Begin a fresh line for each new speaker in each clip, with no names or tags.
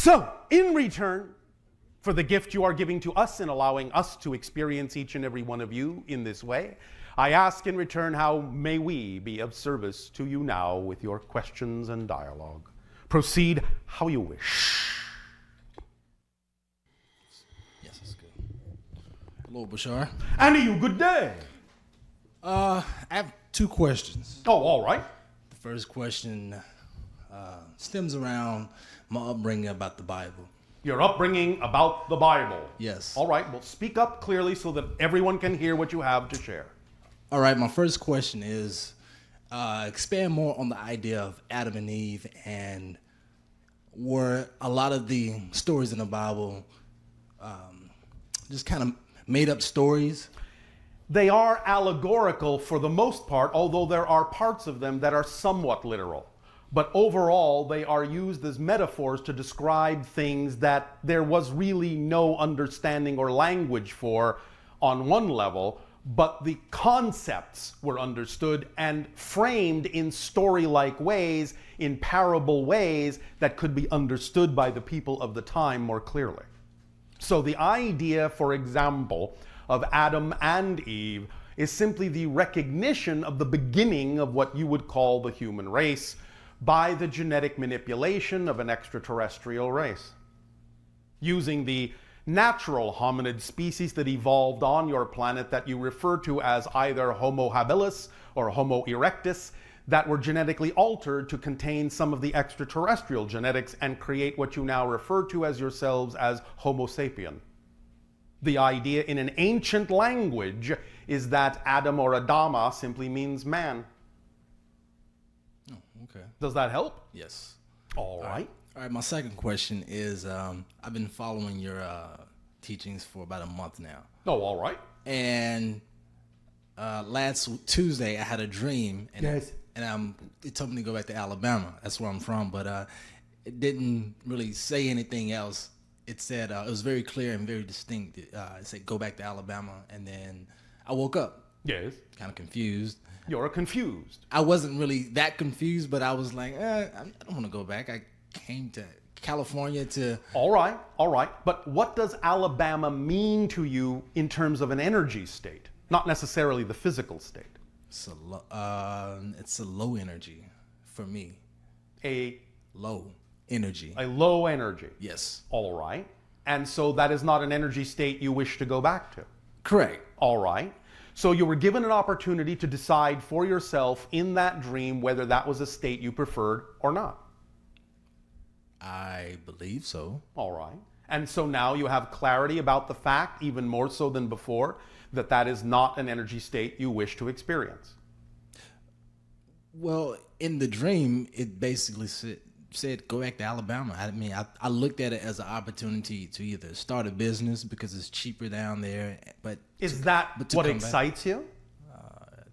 So, in return for the gift you are giving to us in allowing us to experience each and every one of you in this way, I ask in return, how may we be of service to you now with your questions and dialogue? Proceed how you wish.
Yes, that's good. Hello, Bashar.
And to you, good day.
I have two questions.
Oh, all right.
The first question stems around my upbringing about the Bible.
Your upbringing about the Bible.
Yes.
All right, well, speak up clearly so that everyone can hear what you have to share.
All right, my first question is expand more on the idea of Adam and Eve, and were a lot of the stories in the Bible just kind of made up stories?
They are allegorical for the most part, although there are parts of them that are somewhat literal. But overall, they are used as metaphors to describe things that there was really no understanding or language for on one level, but the concepts were understood and framed in story-like ways, in parable ways that could be understood by the people of the time more clearly. So the idea, for example, of Adam and Eve is simply the recognition of the beginning of what you would call the human race by the genetic manipulation of an extraterrestrial race. Using the natural hominid species that evolved on your planet that you refer to as either Homo habilis or Homo erectus, that were genetically altered to contain some of the extraterrestrial genetics and create what you now refer to as yourselves as Homo sapien. The idea in an ancient language is that Adam or Adama simply means man.
Oh, okay.
Does that help?
Yes.
All right.
All right, my second question is I've been following your teachings for about a month now.
Oh, all right.
And last Tuesday I had a dream, and it told me to go back to Alabama. That's where I'm from, but it didn't really say anything else. It said it was very clear and very distinct. It said go back to Alabama, and then I woke up.
Yes.
Kind of confused.
You're confused.
I wasn't really that confused, but I was like, I don't want to go back. I came to California to...
All right. But what does Alabama mean to you in terms of an energy state? Not necessarily the physical state.
It's a low energy for me.
A
low energy.
A low energy.
Yes.
All right. And so that is not an energy state you wish to go back to.
Correct.
All right. So you were given an opportunity to decide for yourself in that dream whether that was a state you preferred or not.
I believe so.
All right. And so now you have clarity about the fact, even more so than before, that that is not an energy state you wish to experience.
Well, in the dream, it basically said go back to Alabama. I mean, I looked at it as an opportunity to either start a business because it's cheaper down there. But
is that what excites you?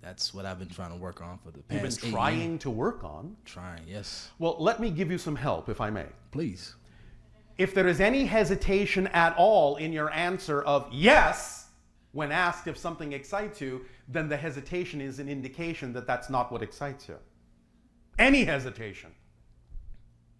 That's what I've been trying to work on for the past 8 years.
You've been trying to work on?
Trying, yes.
Well, let me give you some help, if I may.
Please.
If there is any hesitation at all in your answer of yes, when asked if something excites you, then the hesitation is an indication that that's not what excites you. Any hesitation.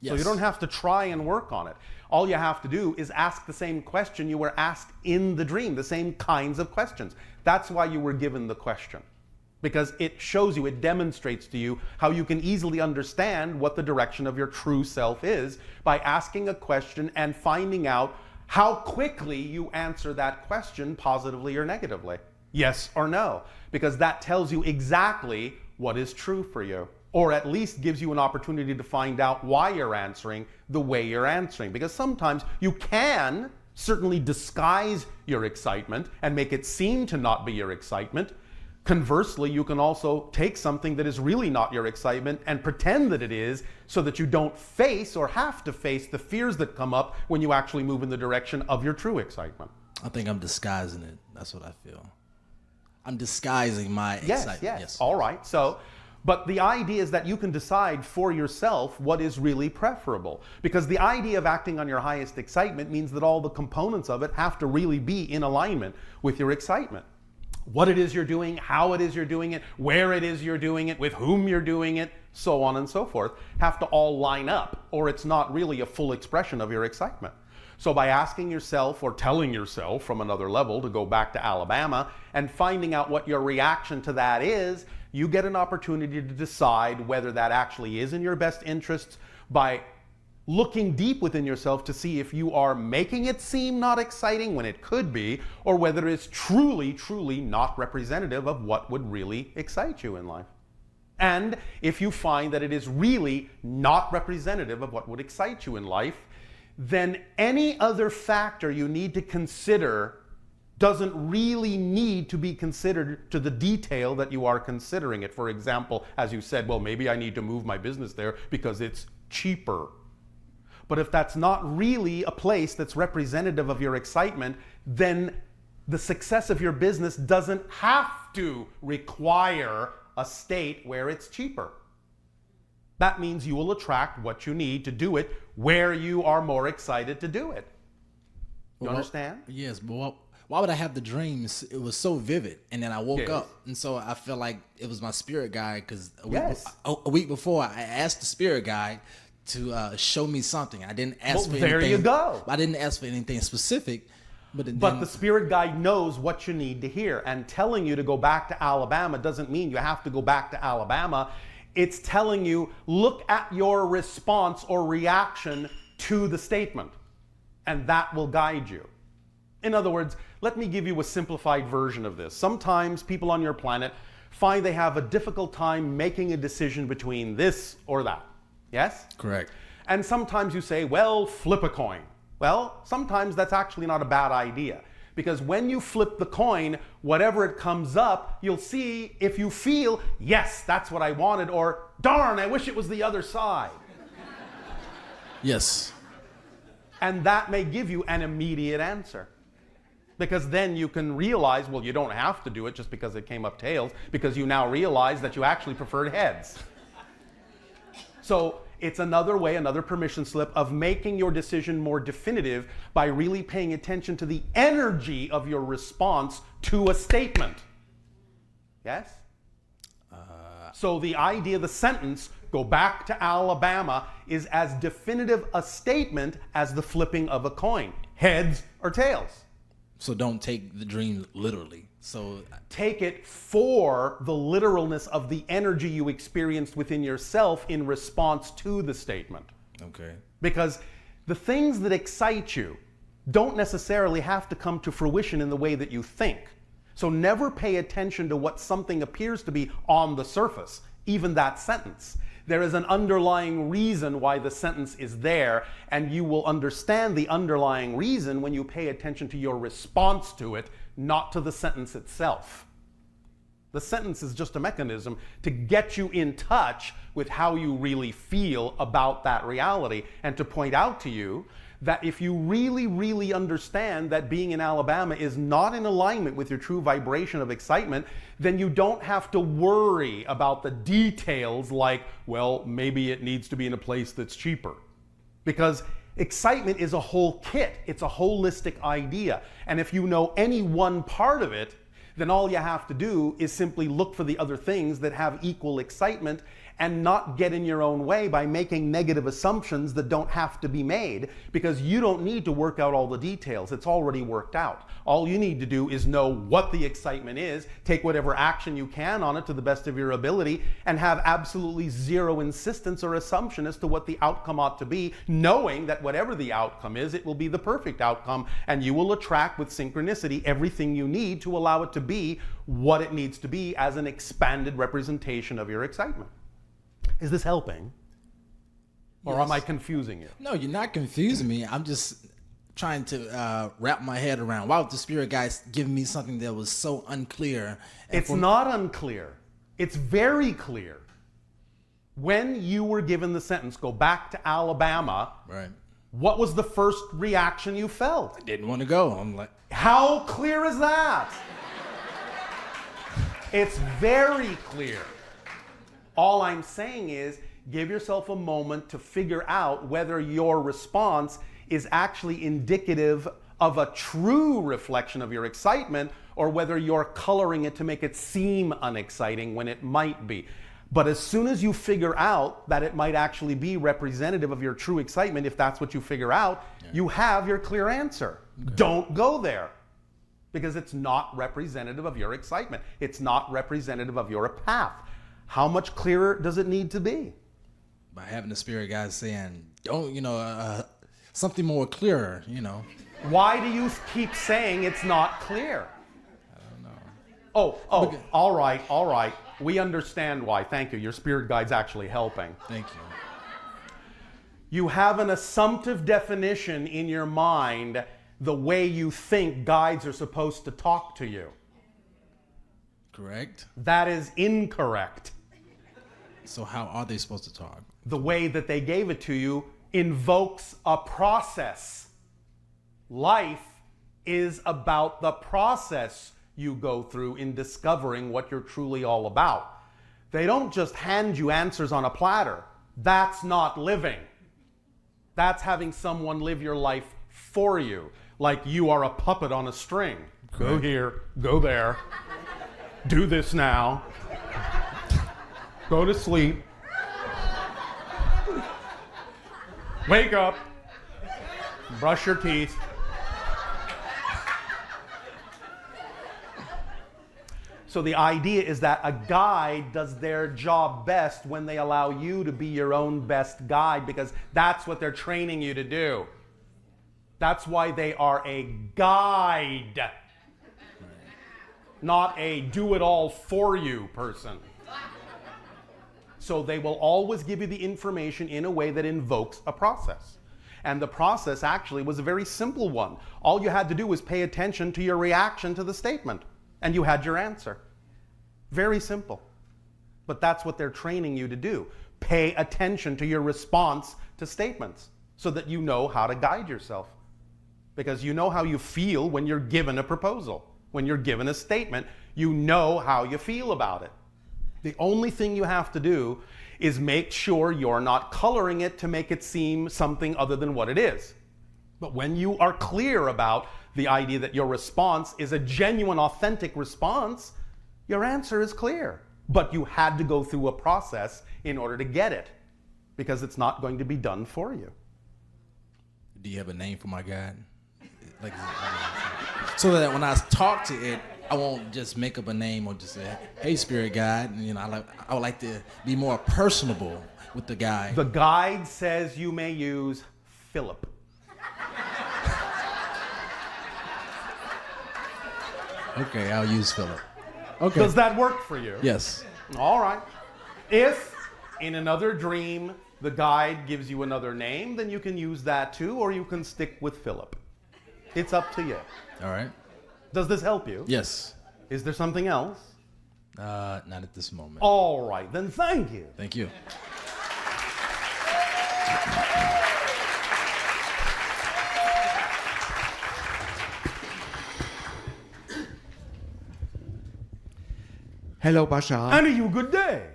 Yes. So you don't have to try and work on it. All you have to do is ask the same question you were asked in the dream, the same kinds of questions. That's why you were given the question. Because it shows you, it demonstrates to you how you can easily understand what the direction of your true self is by asking a question and finding out how quickly you answer that question positively or negatively. Yes or no. Because that tells you exactly what is true for you. Or at least gives you an opportunity to find out why you're answering the way you're answering. Because sometimes you can certainly disguise your excitement and make it seem to not be your excitement. Conversely, you can also take something that is really not your excitement and pretend that it is, so that you don't face or have to face the fears that come up when you actually move in the direction of your true excitement.
I think I'm disguising it. That's what I feel. I'm disguising my excitement.
Yes. All right. So, but the idea is that you can decide for yourself what is really preferable. Because the idea of acting on your highest excitement means that all the components of it have to really be in alignment with your excitement. what it is you're doing, how it is you're doing it, where it is you're doing it, with whom you're doing it, so on and so forth, have to all line up, or it's not really a full expression of your excitement. So by asking yourself or telling yourself from another level to go back to Alabama and finding out what your reaction to that is, you get an opportunity to decide whether that actually is in your best interests by looking deep within yourself to see if you are making it seem not exciting when it could be, or whether it's truly, truly not representative of what would really excite you in life. And if you find that it is really not representative of what would excite you in life, then any other factor you need to consider doesn't really need to be considered to the detail that you are considering it. For example, as you said, well, maybe I need to move my business there because it's cheaper. But if that's not really a place that's representative of your excitement, then the success of your business doesn't have to require a state where it's cheaper. That means you will attract what you need to do it where you are more excited to do it. You understand?
Yes, but why would I have the dreams? It was so vivid. And then I woke up. And so I felt like it was my spirit guide, because a week before I asked the spirit guide to show me something. I didn't ask for anything.
There you go.
I didn't ask for anything specific. But
the spirit guide knows what you need to hear. And telling you to go back to Alabama doesn't mean you have to go back to Alabama. It's telling you, look at your response or reaction to the statement. And that will guide you. In other words, let me give you a simplified version of this. Sometimes people on your planet find they have a difficult time making a decision between this or that. Yes?
Correct.
And sometimes you say, well, flip a coin. Well, sometimes that's actually not a bad idea. Because when you flip the coin, whatever it comes up, you'll see if you feel, yes, that's what I wanted, or darn, I wish it was the other side.
Yes.
And that may give you an immediate answer. Because then you can realize, well, you don't have to do it just because it came up tails, because you now realize that you actually preferred heads. So it's another way, another permission slip of making your decision more definitive by really paying attention to the energy of your response to a statement. Yes? So the idea, the sentence, go back to Alabama, is as definitive a statement as the flipping of a coin. Heads or tails.
So don't take the dream literally. So
take it for the literalness of the energy you experienced within yourself in response to the statement.
Okay.
Because the things that excite you don't necessarily have to come to fruition in the way that you think. So never pay attention to what something appears to be on the surface, even that sentence. There is an underlying reason why the sentence is there, and you will understand the underlying reason when you pay attention to your response to it, not to the sentence itself. The sentence is just a mechanism to get you in touch with how you really feel about that reality, and to point out to you that if you really, really understand that being in Alabama is not in alignment with your true vibration of excitement, then you don't have to worry about the details like, well, maybe it needs to be in a place that's cheaper. Because excitement is a whole kit. It's a holistic idea. And if you know any one part of it, then all you have to do is simply look for the other things that have equal excitement and not get in your own way by making negative assumptions that don't have to be made, because you don't need to work out all the details. It's already worked out. All you need to do is know what the excitement is, take whatever action you can on it to the best of your ability, and have absolutely zero insistence or assumption as to what the outcome ought to be, knowing that whatever the outcome is, it will be the perfect outcome, and you will attract with synchronicity everything you need to allow it to be what it needs to be as an expanded representation of your excitement. Is this helping? Or
Yes.
am I confusing you?
No, you're not confusing me. I'm just trying to wrap my head around. Why would the spirit guys give me something that was so unclear?
It's not unclear. It's very clear. When you were given the sentence, go back to Alabama,
Right.
what was the first reaction you felt?
Didn't want to go. I'm like,
How clear is that? It's very clear. All I'm saying is, give yourself a moment to figure out whether your response is actually indicative of a true reflection of your excitement or whether you're coloring it to make it seem unexciting when it might be. But as soon as you figure out that it might actually be representative of your true excitement, if that's what you figure out, you have your clear answer. Okay. Don't go there, because it's not representative of your excitement. It's not representative of your path. How much clearer does it need to be?
By having the spirit guide saying, something more clearer,
Why do you keep saying it's not clear?
I don't know.
All right. We understand why. Thank you. Your spirit guide's actually helping.
Thank you.
You have an assumptive definition in your mind the way you think guides are supposed to talk to you.
Correct.
That is incorrect.
So how are they supposed to talk?
The way that they gave it to you invokes a process. Life is about the process you go through in discovering what you're truly all about. They don't just hand you answers on a platter. That's not living. That's having someone live your life for you, like you are a puppet on a string. Go here, go there, do this now, go to sleep, wake up, brush your teeth. So the idea is that a guide does their job best when they allow you to be your own best guide, because that's what they're training you to do. That's why they are a guide, not a do-it-all-for-you person. So they will always give you the information in a way that invokes a process. And the process actually was a very simple one. All you had to do was pay attention to your reaction to the statement, and you had your answer. Very simple. But that's what they're training you to do. Pay attention to your response to statements so that you know how to guide yourself. Because you know how you feel when you're given a proposal. When you're given a statement, you know how you feel about it. The only thing you have to do is make sure you're not coloring it to make it seem something other than what it is. But when you are clear about the idea that your response is a genuine, authentic response, your answer is clear. But you had to go through a process in order to get it, because it's not going to be done for you.
Do you have a name for my guide? So that when I talk to it, I won't just make up a name or just say, "Hey, spirit guide." And, I would like to be more personable with the guide.
The guide says you may use Philip.
Okay, I'll use Philip. Okay.
Does that work for you?
Yes.
All right. If in another dream the guide gives you another name, then you can use that too, or you can stick with Philip. It's up to you.
All right.
Does this help you?
Yes.
Is there something else?
Not at this moment.
All right, then thank you.
Thank you.
Hello, Bashar.
And you good day.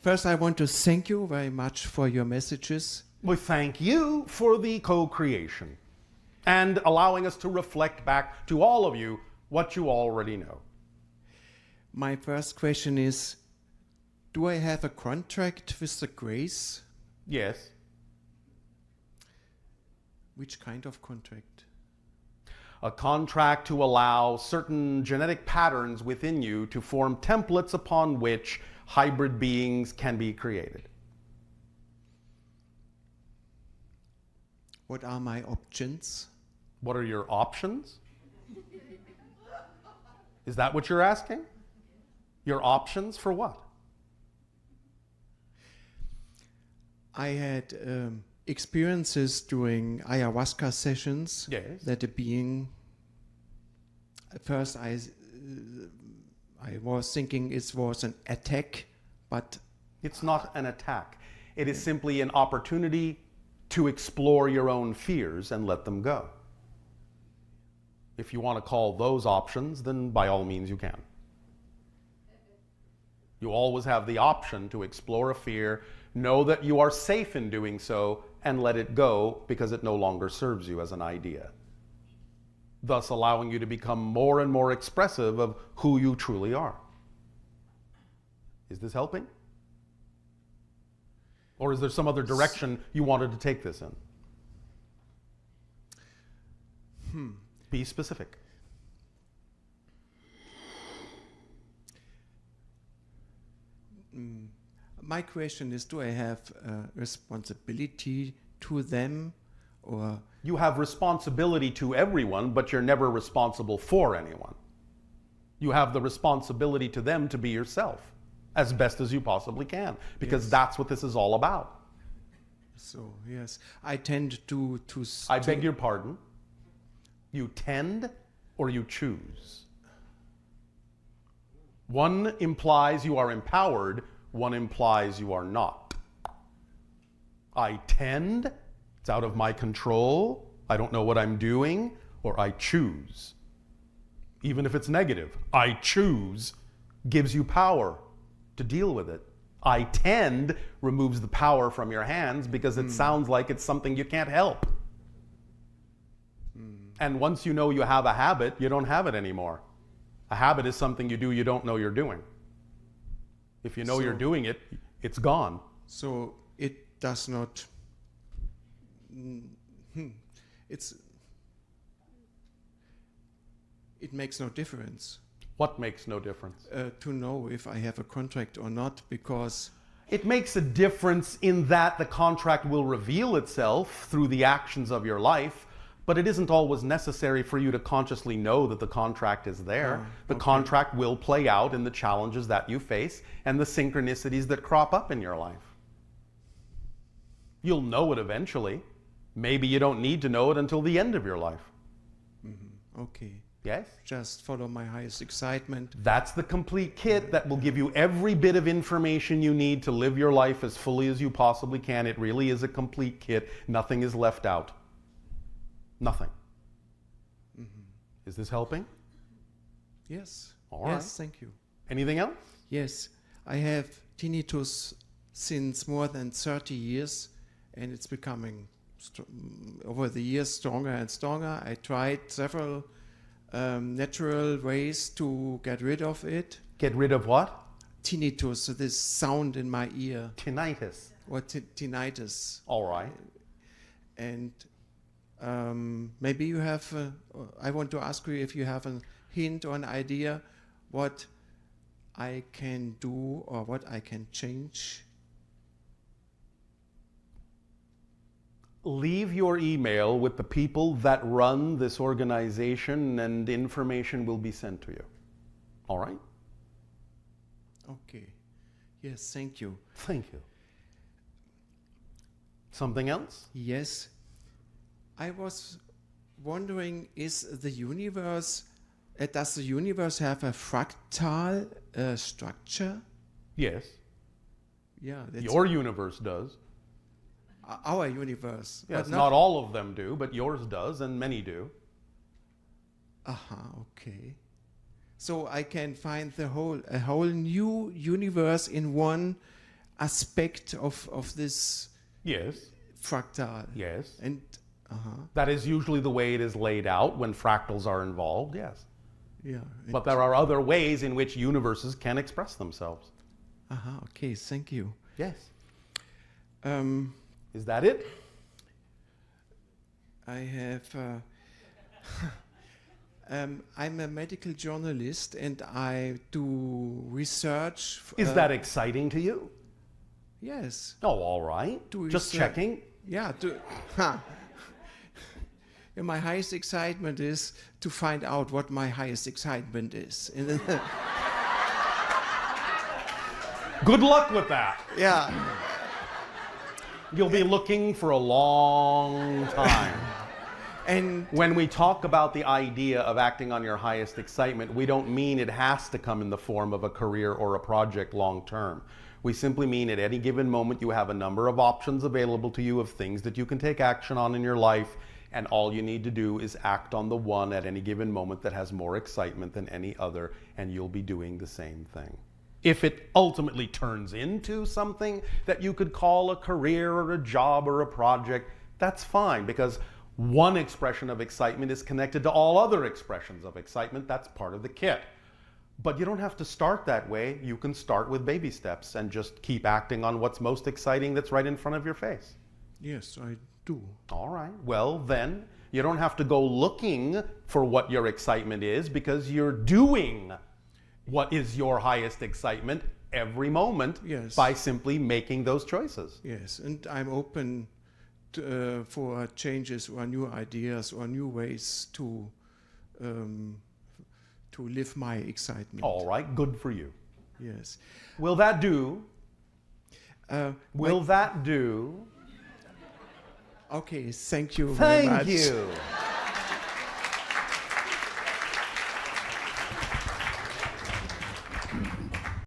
First, I want to thank you very much for your messages.
We thank you for the co-creation and allowing us to reflect back to all of you what you already know.
My first question is, do I have a contract with the grace?
Yes.
Which kind of contract?
A contract to allow certain genetic patterns within you to form templates upon which hybrid beings can be created.
What are my options?
What are your options? Is that what you're asking? Your options for what?
I had experiences during ayahuasca sessions.
Yes.
That a being, at first I was thinking it was an attack, but
it's not an attack. It is simply an opportunity to explore your own fears and let them go. If you want to call those options, then by all means you can. You always have the option to explore a fear, know that you are safe in doing so, and let it go because it no longer serves you as an idea. thus allowing you to become more and more expressive of who you truly are. Is this helping? Or is there some other direction you wanted to take this in? Be specific.
My question is, do I have responsibility to them, or
You have responsibility to everyone, but you're never responsible for anyone. You have the responsibility to them to be yourself as best as you possibly can, because
Yes.
that's what this is all about.
so? Yes, I tend to.
I beg your pardon. You tend or you choose? One implies you are empowered, one implies you are not. I tend, it's out of my control, I don't know what I'm doing, or I choose. Even if it's negative, I choose gives you power to deal with it. I tend removes the power from your hands because it sounds like it's something you can't help. And once you know you have a habit, you don't have it anymore. A habit is something you do you don't know you're doing. If you know you're doing it, it's gone.
So it does not. It makes no difference
What makes no difference?
to know if I have a contract or not, because
It makes a difference in that the contract will reveal itself through the actions of your life, but it isn't always necessary for you to consciously know that the contract is there. The contract will play out in the challenges that you face and the synchronicities that crop up in your life. You'll know it eventually. Maybe you don't need to know it until the end of your life.
okay,
Yes?
just follow my highest excitement.
That's the complete kit that will give you every bit of information you need to live your life as fully as you possibly can. It really is a complete kit. Nothing is left out. Nothing. Is this helping?
Yes.
All right.
Yes, thank you.
Anything else?
Yes, I have tinnitus since more than 30 years, and it's becoming over the years stronger and stronger. I tried several natural ways to get rid of it.
Get rid of what?
Tinnitus, so this sound in my ear,
Tinnitus.
or tinnitus.
All right.
And maybe you have, I want to ask you if you have a hint or an idea what I can do or what I can change.
Leave your email with the people that run this organization and information will be sent to you. All right?
Okay. Yes, thank you.
Thank you. Something else?
Yes. I was wondering, is the universe, does the universe have a fractal structure?
Yes.
Yeah, that's
Your universe does.
our universe.
Yes,
but
not all of them do, but yours does, and many do.
Okay. So I can find a whole new universe in one aspect of this
Yes.
fractal.
Yes.
And
That is usually the way it is laid out when fractals are involved, yes.
yeah.
But there are other ways in which universes can express themselves.
Okay, thank you.
Yes.
Um,
Is that it?
I have. I'm a medical journalist and I do research.
Is that exciting to you?
Yes.
Oh, all right.
Do
Just
research.
checking.
Yeah. And my highest excitement is to find out what my highest excitement is.
Good luck with that.
Yeah.
You'll be looking for a long time.
And
When we talk about the idea of acting on your highest excitement, we don't mean it has to come in the form of a career or a project long term. We simply mean at any given moment you have a number of options available to you of things that you can take action on in your life, and all you need to do is act on the one at any given moment that has more excitement than any other, and you'll be doing the same thing. If it ultimately turns into something that you could call a career or a job or a project, that's fine, because One expression of excitement is connected to all other expressions of excitement. That's part of the kit. But you don't have to start that way. You can start with baby steps and just keep acting on what's most exciting that's right in front of your face.
Yes, I do.
All right. Well, then you don't have to go looking for what your excitement is, because you're doing what is your highest excitement every moment.
Yes.
By simply making those choices.
Yes, and I'm open to, for changes or new ideas or new ways to live my excitement.
All right. Good for you.
Yes.
Will that do? Will
my-
that do?
Okay, thank you very much.
Thank you.